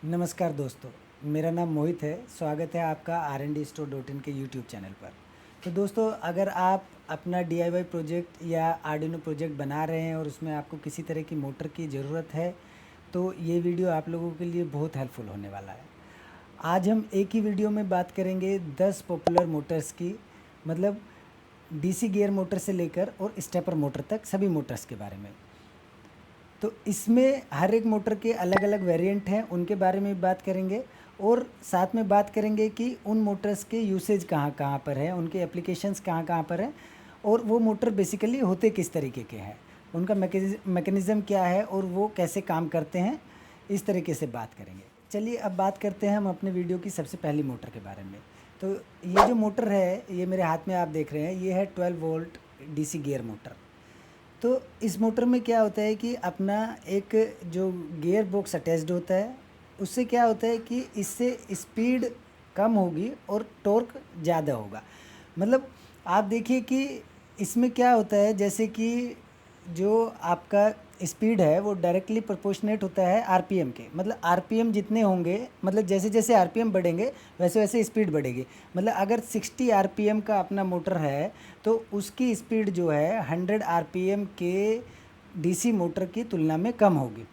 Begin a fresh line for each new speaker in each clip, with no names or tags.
नमस्कार दोस्तों, मेरा नाम मोहित है। स्वागत है आपका rndstore.in के यूट्यूब चैनल पर। तो दोस्तों, अगर आप अपना DIY प्रोजेक्ट या आर्डिनो प्रोजेक्ट बना रहे हैं और उसमें आपको किसी तरह की मोटर की ज़रूरत है, तो ये वीडियो आप लोगों के लिए बहुत हेल्पफुल होने वाला है। आज हम एक ही वीडियो में बात करेंगे 10 पॉपुलर मोटर्स की, मतलब DC गियर मोटर से लेकर और स्टेपर मोटर तक सभी मोटर्स के बारे में। तो इसमें हर एक मोटर के अलग अलग वेरिएंट हैं, उनके बारे में बात करेंगे और साथ में बात करेंगे कि उन मोटर्स के यूसेज कहाँ कहाँ पर है, उनके एप्लीकेशंस कहाँ कहाँ पर हैं और वो मोटर बेसिकली होते किस तरीके के हैं, उनका मैकेनिज़्म क्या है और वो कैसे काम करते हैं, इस तरीके से बात करेंगे। चलिए अब बात करते हैं हम अपने वीडियो की सबसे पहली मोटर के बारे में। तो ये जो मोटर है, ये मेरे हाथ में आप देख रहे हैं, ये है 12 वोल्ट DC गियर मोटर। तो इस मोटर में क्या होता है कि अपना एक जो गियर बॉक्स अटैच्ड होता है, उससे क्या होता है कि इससे स्पीड कम होगी और टॉर्क ज़्यादा होगा। मतलब आप देखिए कि इसमें क्या होता है, जैसे कि जो आपका स्पीड है वो डायरेक्टली प्रोपोर्शनेट होता है आरपीएम के। मतलब आरपीएम जितने होंगे, मतलब जैसे जैसे आरपीएम बढ़ेंगे वैसे वैसे स्पीड बढ़ेगी। मतलब अगर 60 आरपीएम का अपना मोटर है तो उसकी स्पीड जो है 100 आरपीएम के डीसी मोटर की तुलना में कम होगी।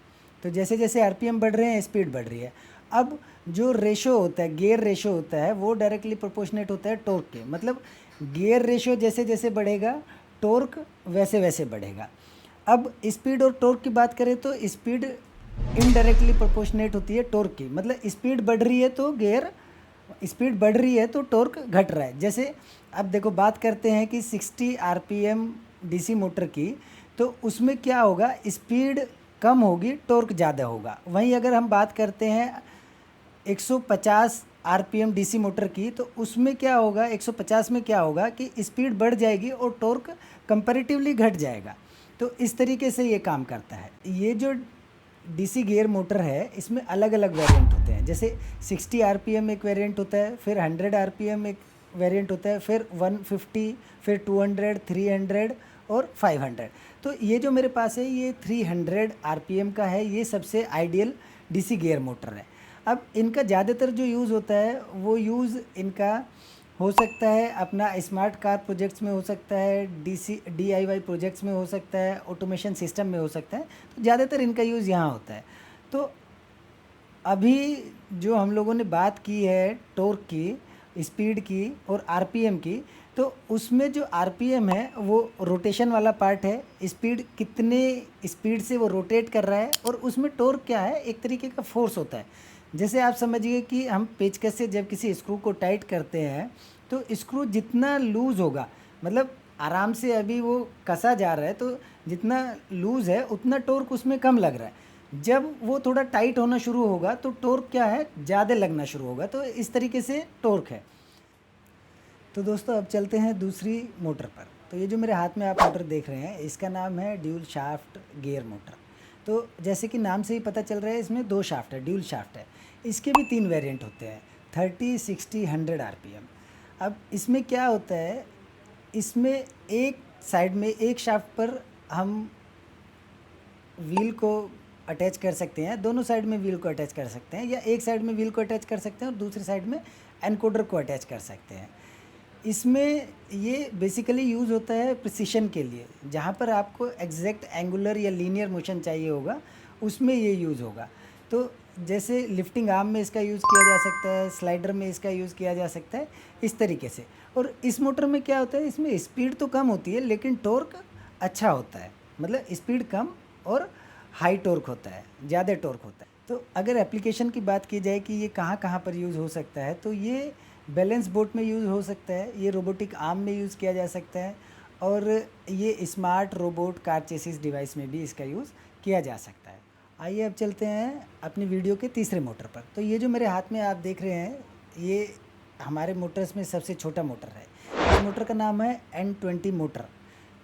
तो जैसे जैसे आरपीएम बढ़ रहे हैं स्पीड बढ़ रही है। अब जो रेशो होता है, गियर रेशो होता है, वो डायरेक्टली प्रोपोर्शनेट होता है टॉर्क के। मतलब गियर रेशो जैसे जैसे बढ़ेगा टॉर्क वैसे वैसे बढ़ेगा। अब स्पीड और टॉर्क की बात करें तो स्पीड इनडायरेक्टली प्रोपोर्शनेट होती है टॉर्क की। मतलब स्पीड बढ़ रही है तो गियर, स्पीड बढ़ रही है तो टॉर्क घट रहा है। जैसे अब देखो, बात करते हैं कि 60 आरपीएम डीसी मोटर की, तो उसमें क्या होगा, स्पीड कम होगी टॉर्क ज़्यादा होगा। वहीं अगर हम बात करते हैं 150 आरपीएम डीसी मोटर की, तो उसमें क्या होगा, 150 में क्या होगा कि स्पीड बढ़ जाएगी और टॉर्क कंपैरेटिवली घट जाएगा। तो इस तरीके से ये काम करता है। ये जो डीसी गियर मोटर है, इसमें अलग अलग वेरिएंट होते हैं। जैसे 60 आरपीएम एक वेरिएंट होता है, फिर 100 आरपीएम एक वेरिएंट होता है, फिर 150, फिर 200, 300 और 500। तो ये जो मेरे पास है ये 300 आरपीएम का है। ये सबसे आइडियल डीसी गियर मोटर है। अब इनका ज़्यादातर जो यूज़ होता है वो यूज़ इनका हो सकता है अपना स्मार्ट कार प्रोजेक्ट्स में, हो सकता है DIY प्रोजेक्ट्स में, हो सकता है ऑटोमेशन सिस्टम में हो सकता है। तो ज़्यादातर इनका यूज़ यहाँ होता है। तो अभी जो हम लोगों ने बात की है टॉर्क की, स्पीड की और आरपीएम की, तो उसमें जो आरपीएम है वो रोटेशन वाला पार्ट है। स्पीड कितने स्पीड से वो रोटेट कर रहा है, और उसमें टॉर्क क्या है, एक तरीके का फोर्स होता है। जैसे आप समझिए कि हम पेचकस से जब किसी स्क्रू को टाइट करते हैं तो स्क्रू जितना लूज़ होगा, मतलब आराम से अभी वो कसा जा रहा है, तो जितना लूज़ है उतना टॉर्क उसमें कम लग रहा है। जब वो थोड़ा टाइट होना शुरू होगा तो टॉर्क क्या है, ज़्यादा लगना शुरू होगा। तो इस तरीके से टॉर्क है। तो दोस्तों, अब चलते हैं दूसरी मोटर पर। तो ये जो मेरे हाथ में आप मोटर देख रहे हैं, इसका नाम है ड्यूल शाफ्ट गियर मोटर। तो जैसे कि नाम से ही पता चल रहा है, इसमें 2 शाफ्ट है, ड्यूल शाफ्ट है। इसके भी 3 वेरिएंट होते हैं, 30, 60, 100 आरपीएम। अब इसमें क्या होता है, इसमें एक साइड में एक शाफ्ट पर हम व्हील को अटैच कर सकते हैं, दोनों साइड में व्हील को अटैच कर सकते हैं, या एक साइड में व्हील को अटैच कर सकते हैं और दूसरी साइड में एनकोडर को अटैच कर सकते हैं। इसमें ये बेसिकली यूज़ होता है प्रिसिशन के लिए। जहाँ पर आपको एग्जैक्ट एंगुलर या लीनियर मोशन चाहिए होगा, उसमें ये यूज़ होगा। तो जैसे लिफ्टिंग आर्म में इसका यूज़ किया जा सकता है, स्लाइडर में इसका यूज़ किया जा सकता है, इस तरीके से। और इस मोटर में क्या होता है, इसमें स्पीड तो कम होती है लेकिन टॉर्क अच्छा होता है। मतलब स्पीड कम और हाई टॉर्क होता है, ज़्यादा टॉर्क होता है। तो अगर एप्लीकेशन की बात की जाए कि ये कहाँ कहाँ पर यूज़ हो सकता है, तो ये बैलेंस बोट में यूज़ हो सकता है, ये रोबोटिक आर्म में यूज़ किया जा सकता है, और ये smart robot car chassis device में भी इसका यूज़ किया जा सकता है। आइए अब चलते हैं अपनी वीडियो के तीसरे मोटर पर। तो ये जो मेरे हाथ में आप देख रहे हैं, ये हमारे मोटर्स में सबसे छोटा मोटर है। इस मोटर का नाम है N20 मोटर।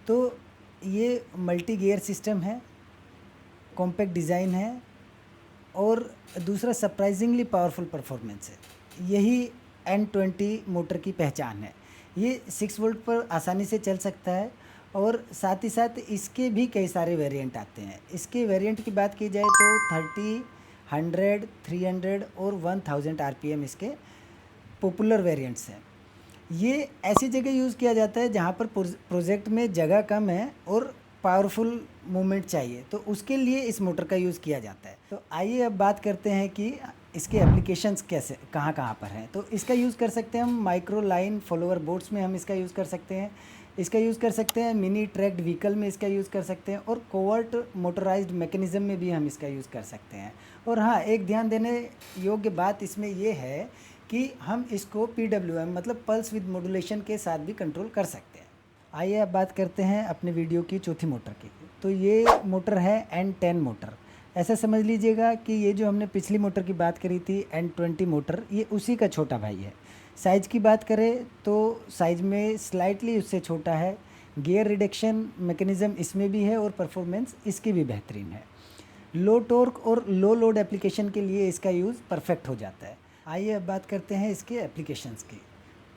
तो ये मल्टी गियर सिस्टम है, कॉम्पैक्ट डिज़ाइन है, और दूसरा सरप्राइजिंगली पावरफुल परफॉर्मेंस है। यही N20 मोटर की पहचान है। ये 6 वोल्ट पर आसानी से चल सकता है, और साथ ही साथ इसके भी कई सारे वेरिएंट आते हैं। इसके वेरिएंट की बात की जाए तो 30, 100, 300 और 1000 आरपीएम इसके पॉपुलर वेरिएंट्स हैं। ये ऐसी जगह यूज़ किया जाता है जहाँ पर प्रोजेक्ट में जगह कम है और पावरफुल मूवमेंट चाहिए, तो उसके लिए इस मोटर का यूज़ किया जाता है। तो आइए अब बात करते हैं कि इसके एप्लीकेशंस कैसे कहाँ कहाँ पर हैं। तो इसका यूज़ कर सकते हैं हम माइक्रो लाइन फॉलोअर बोट्स में, हम इसका यूज़ कर सकते हैं। इसका यूज़ कर सकते हैं मिनी ट्रैक्ड व्हीकल में, इसका यूज़ कर सकते हैं, और कोवर्ट मोटराइज्ड मैकेनिज़्म में भी हम इसका यूज़ कर सकते हैं। और हाँ, एक ध्यान देने योग्य बात इसमें ये है कि हम इसको PWM मतलब पल्स विद मॉड्यूलेशन के साथ भी कंट्रोल कर सकते हैं। आइए अब बात करते हैं अपने वीडियो की चौथी मोटर की। तो ये मोटर है N10 मोटर। ऐसा समझ लीजिएगा कि ये जो हमने पिछली मोटर की बात करी थी N20 मोटर, ये उसी का छोटा भाई है। साइज़ की बात करें तो साइज़ में स्लाइटली उससे छोटा है। गियर रिडक्शन मैकेनिज़्म इसमें भी है और परफॉर्मेंस इसकी भी बेहतरीन है। लो टॉर्क और लो लोड एप्लीकेशन के लिए इसका यूज़ परफेक्ट हो जाता है। आइए अब बात करते हैं इसके एप्लीकेशंस की।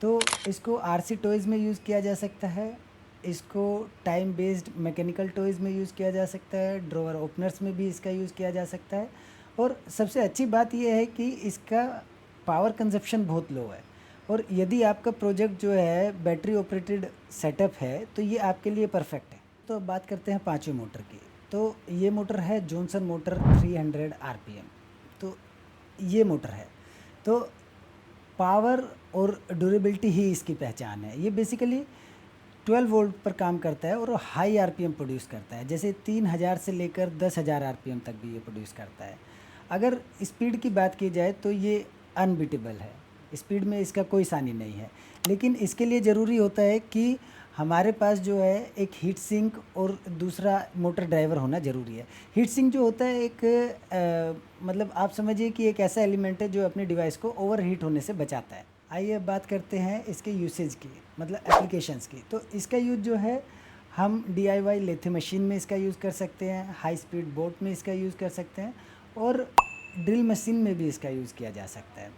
तो इसको RC टॉयज़ में यूज़ किया जा सकता है, इसको टाइम बेस्ड मैकेनिकल टॉयज़ में यूज़ किया जा सकता है, ड्रॉवर ओपनर्स में भी इसका यूज़ किया जा सकता है। और सबसे अच्छी बात यह है कि इसका पावर कंजप्शन बहुत लो है, और यदि आपका प्रोजेक्ट जो है बैटरी ऑपरेटेड सेटअप है तो ये आपके लिए परफेक्ट है। तो अब बात करते हैं पाँचवीं मोटर की। तो ये मोटर है जॉनसन मोटर 300 आरपीएम। तो ये मोटर है, तो पावर और ड्यूरेबिलिटी ही इसकी पहचान है। ये बेसिकली 12 वोल्ट पर काम करता है और हाई आरपीएम प्रोड्यूस करता है, जैसे 3000 से लेकर 10,000 आरपीएम तक भी ये प्रोड्यूस करता है। अगर स्पीड की बात की जाए तो ये अनबीटेबल है, स्पीड में इसका कोई सानी नहीं है। लेकिन इसके लिए ज़रूरी होता है कि हमारे पास जो है एक हीट सिंक और दूसरा मोटर ड्राइवर होना ज़रूरी है। हीट सिंक जो होता है एक मतलब आप समझिए कि एक ऐसा एलिमेंट है जो अपने डिवाइस को ओवर हीट होने से बचाता है। आइए अब बात करते हैं इसके यूसेज की, मतलब एप्लीकेशंस की। तो इसका यूज़ जो है हम DIY लेथे मशीन में इसका यूज़ कर सकते हैं, हाई स्पीड बोट में इसका यूज़ कर सकते हैं, और ड्रिल मशीन में भी इसका यूज़ किया जा सकता है।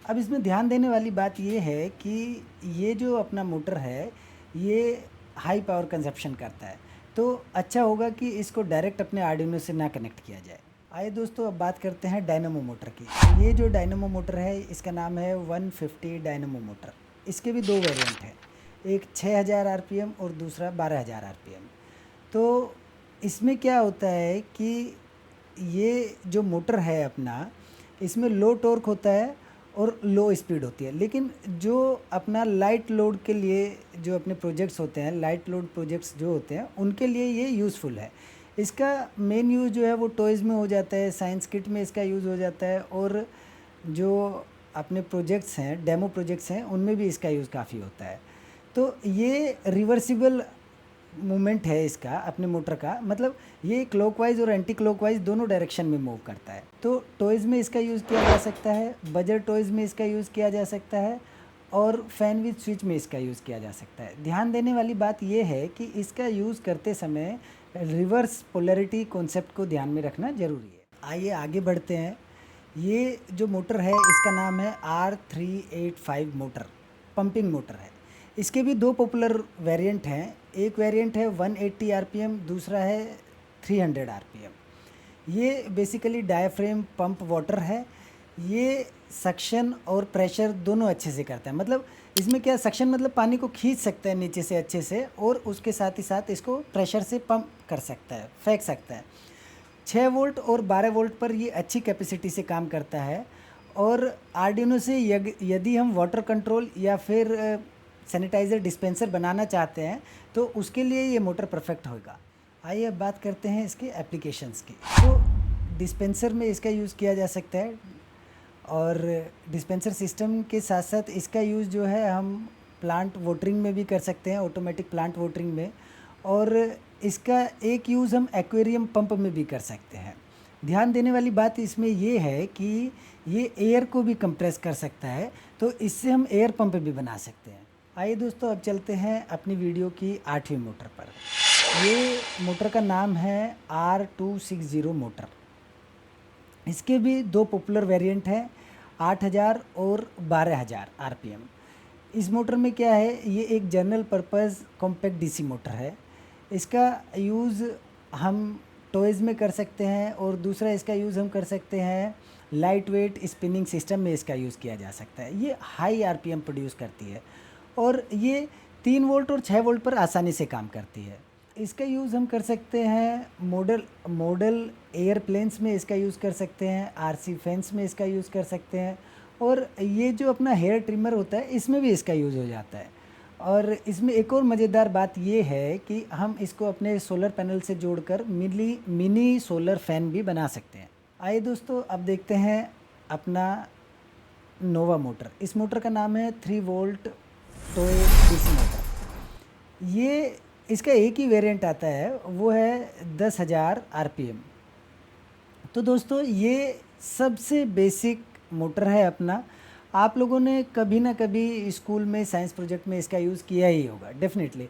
अब इसमें ध्यान देने वाली बात ये है कि ये जो अपना मोटर है ये हाई पावर कंजप्शन करता है, तो अच्छा होगा कि इसको डायरेक्ट अपने आर्डिनो से ना कनेक्ट किया जाए। आइए दोस्तों अब बात करते हैं डायनामो मोटर की। ये जो डायनामो मोटर है इसका नाम है 150 डायनामो मोटर। इसके भी दो वेरिएंट हैं, एक 6000 आरपीएम और दूसरा 12000 आरपीएम। तो इसमें क्या होता है कि ये जो मोटर है अपना, इसमें लो टॉर्क होता है और लो स्पीड होती है। लेकिन जो अपना लाइट लोड के लिए जो अपने प्रोजेक्ट्स होते हैं, लाइट लोड प्रोजेक्ट्स जो होते हैं, उनके लिए ये यूज़फुल है। इसका मेन यूज़ जो है वो टॉयज़ में हो जाता है, साइंस किट में इसका यूज़ हो जाता है, और जो अपने प्रोजेक्ट्स हैं, डेमो प्रोजेक्ट्स हैं, उनमें भी इसका यूज़ काफ़ी होता है। तो ये रिवर्सिबल मूवमेंट है इसका अपने मोटर का, मतलब ये क्लॉकवाइज और एंटी क्लॉकवाइज दोनों डायरेक्शन में मूव करता है। तो टॉयज़ में इसका यूज़ किया जा सकता है, बजर टॉयज़ में इसका यूज़ किया जा सकता है, और फैन विद स्विच में इसका यूज़ किया जा सकता है। ध्यान देने वाली बात यह है कि इसका यूज़ करते समय रिवर्स पोलैरिटी कॉन्सेप्ट को ध्यान में रखना ज़रूरी है। आइए आगे बढ़ते हैं। ये जो मोटर है इसका नाम है R385 मोटर, पंपिंग मोटर है। इसके भी दो पॉपुलर वेरिएंट हैं, एक वेरिएंट है 180 आरपीएम, दूसरा है 300 आरपीएम। ये बेसिकली डायाफ्रेम पंप वाटर है। ये सक्शन और प्रेशर दोनों अच्छे से करता है। मतलब इसमें क्या, सक्शन मतलब पानी को खींच सकता है नीचे से अच्छे से, और उसके साथ ही साथ इसको प्रेशर से पंप कर सकता है, फेंक सकता है। 6 वोल्ट और 12 वोल्ट पर ये अच्छी कैपेसिटी से काम करता है। और आर्डिनो से यदि हम वाटर कंट्रोल या फिर सैनिटाइज़र डिस्पेंसर बनाना चाहते हैं तो उसके लिए ये मोटर परफेक्ट होगा। आइए अब बात करते हैं इसके एप्लीकेशंस की। तो डिस्पेंसर में इसका यूज़ किया जा सकता है, और डिस्पेंसर सिस्टम के साथ साथ इसका यूज़ जो है हम प्लांट वाटरिंग में भी कर सकते हैं, ऑटोमेटिक प्लांट वाटरिंग में, और इसका एक यूज़ हम एक्वेरियम पंप में भी कर सकते हैं। ध्यान देने वाली बात इसमें ये है कि ये एयर को भी कंप्रेस कर सकता है, तो इससे हम एयर पंप भी बना सकते हैं। आइए दोस्तों अब चलते हैं अपनी वीडियो की 8वीं मोटर पर। ये मोटर का नाम है R260 मोटर। इसके भी दो पॉपुलर वेरिएंट हैं, 8000 और 12000 आरपीएम। इस मोटर में क्या है, ये एक general purpose compact DC motor है। इसका यूज़ हम टॉयज़ में कर सकते हैं, और दूसरा इसका यूज़ हम कर सकते हैं लाइट वेट स्पिनिंग सिस्टम में इसका यूज़ किया जा सकता है। ये हाई आरपीएम प्रोड्यूस करती है और ये 3 वोल्ट और 6 वोल्ट पर आसानी से काम करती है। इसका यूज़ हम कर सकते हैं मॉडल मॉडल एयरप्लेन्स में इसका यूज़ कर सकते हैं, आरसी फैंस में इसका यूज़ कर सकते हैं, और ये जो अपना हेयर ट्रिमर होता है इसमें भी इसका यूज़ हो जाता है। और इसमें एक और मज़ेदार बात ये है कि हम इसको अपने सोलर पैनल से जोड़कर मिनी सोलर फैन भी बना सकते हैं। आइए दोस्तों, अब देखते हैं अपना नोवा मोटर। इस मोटर का नाम है 3 वोल्ट टॉय डीसी मोटर। ये इसका एक ही वेरिएंट आता है, वो है 10,000 आरपीएम। तो दोस्तों ये सबसे बेसिक मोटर है अपना। आप लोगों ने कभी ना कभी स्कूल में साइंस प्रोजेक्ट में इसका यूज़ किया ही होगा डेफिनेटली।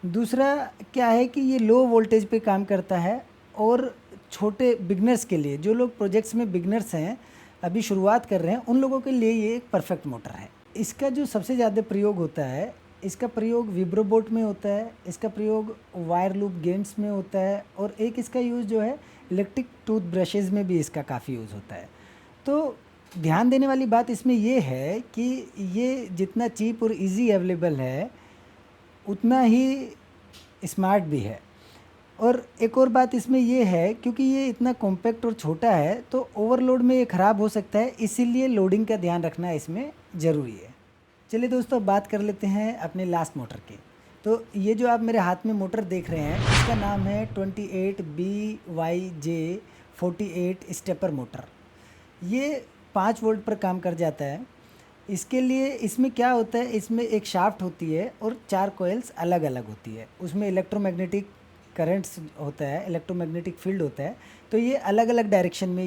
दूसरा क्या है कि ये लो वोल्टेज पे काम करता है, और छोटे बिगनर्स के लिए, जो लोग प्रोजेक्ट्स में बिगनर्स हैं, अभी शुरुआत कर रहे हैं, उन लोगों के लिए ये एक परफेक्ट मोटर है। इसका जो सबसे ज़्यादा प्रयोग होता है, इसका प्रयोग विब्रोबोट में होता है, इसका प्रयोग वायर लूप गेम्स में होता है, और एक इसका यूज़ जो है इलेक्ट्रिक टूथ ब्रशेज़ में भी इसका काफ़ी यूज़ होता है। तो ध्यान देने वाली बात इसमें ये है कि ये जितना चीप और इजी अवेलेबल है, उतना ही स्मार्ट भी है। और एक और बात इसमें ये है, क्योंकि ये इतना कॉम्पैक्ट और छोटा है, तो ओवरलोड में ये ख़राब हो सकता है, इसीलिए लोडिंग का ध्यान रखना इसमें ज़रूरी है। चलिए दोस्तों, अब बात कर लेते हैं अपने लास्ट मोटर की। तो ये जो आप मेरे हाथ में मोटर देख रहे हैं, इसका नाम है 28BYJ48 स्टेपर मोटर। ये 5 वोल्ट पर काम कर जाता है। इसके लिए इसमें क्या होता है, इसमें एक शाफ्ट होती है और 4 कॉइल्स अलग अलग होती है। उसमें इलेक्ट्रोमैग्नेटिक करंट्स होता है, इलेक्ट्रोमैग्नेटिक फील्ड होता है। तो ये अलग अलग डायरेक्शन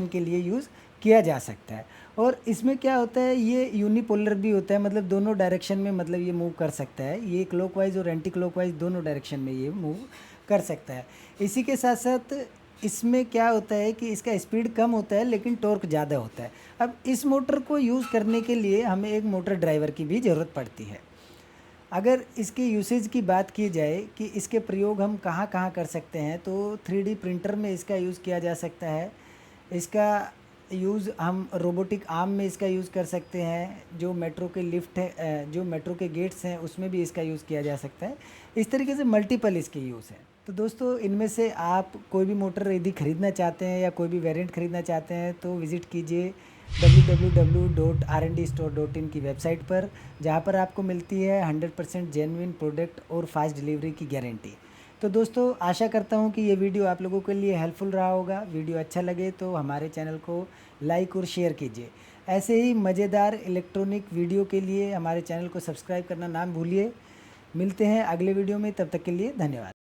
के लिए यूज़ किया जा सकता है। और इसमें क्या होता है, ये यूनिपोलर भी होता है, मतलब दोनों डायरेक्शन में मतलब ये मूव कर सकता है। ये क्लॉकवाइज और एंटी क्लॉकवाइज दोनों डायरेक्शन में ये मूव कर सकता है। इसी के साथ साथ इसमें क्या होता है कि इसका स्पीड कम होता है लेकिन टॉर्क ज़्यादा होता है। अब इस मोटर को यूज़ करने के लिए हमें एक मोटर ड्राइवर की भी ज़रूरत पड़ती है। अगर इसके यूसेज की बात की जाए कि इसके प्रयोग हम कहाँ कहाँ कर सकते हैं, तो 3D प्रिंटर में इसका यूज़ किया जा सकता है। इसका यूज़ हम रोबोटिक आर्म में इसका यूज़ कर सकते हैं। जो मेट्रो के लिफ्ट है, जो मेट्रो के गेट्स हैं, उसमें भी इसका यूज़ किया जा सकता है। इस तरीके से मल्टीपल इसके यूज़ हैं। तो दोस्तों, इनमें से आप कोई भी मोटर यदि ख़रीदना चाहते हैं या कोई भी वेरिएंट ख़रीदना चाहते हैं, तो विज़िट कीजिए www.rndstore.in की वेबसाइट पर, जहाँ पर आपको मिलती है 100% जेन्युइन प्रोडक्ट और फास्ट डिलीवरी की गारंटी। तो दोस्तों, आशा करता हूँ कि ये वीडियो आप लोगों के लिए हेल्पफुल रहा होगा। वीडियो अच्छा लगे तो हमारे चैनल को लाइक और शेयर कीजिए। ऐसे ही मज़ेदार इलेक्ट्रॉनिक वीडियो के लिए हमारे चैनल को सब्सक्राइब करना ना भूलिए। मिलते हैं अगले वीडियो में, तब तक के लिए धन्यवाद।